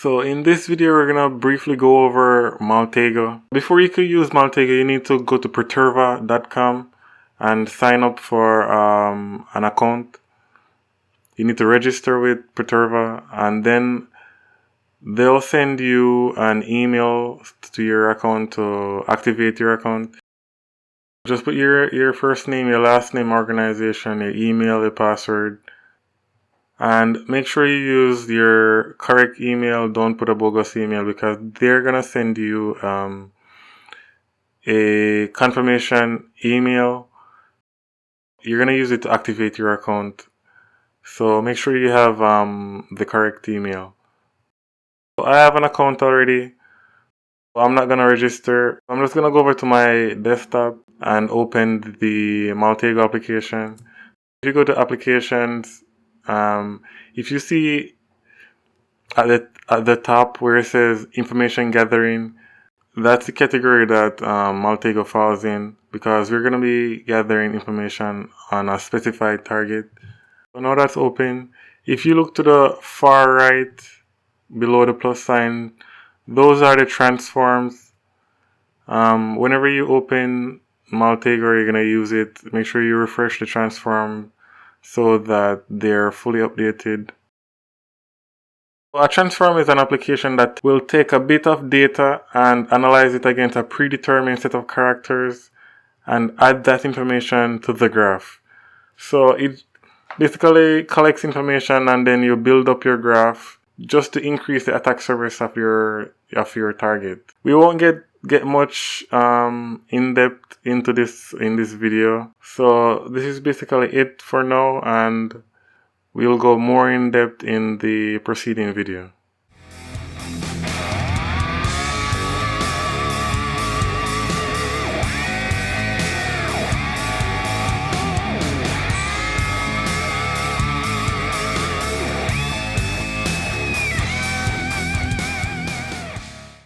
So in this video, we're gonna briefly go over Maltego. Before you could use Maltego, you need to go to Paterva.com and sign up for an account. You need to register with Paterva, and then they'll send you an email to your account to activate your account. Just put your first name, your last name, organization, your email, your password. And make sure you use your correct email. Don't put a bogus email because they're going to send you a confirmation email. You're going to use it to activate your account. So make sure you have the correct email. So I have an account already. I'm not going to register. I'm just going to go over to my desktop and open the Maltego application. If you go to applications, if you see at the top where it says information gathering, that's the category that Maltego falls in, because we're going to be gathering information on a specified target. So now that's open. If you look to the far right below the plus sign, those are the transforms. Whenever you open Maltego, you're going to use it. Make sure you refresh the transform so that they're fully updated. A transform is an application that will take a bit of data and analyze it against a predetermined set of characters and add that information to the graph. So it basically collects information and then you build up your graph just to increase the attack surface of your target. We won't get much in depth into this in this video. So this is basically it for now, and we'll go more in depth in the preceding video.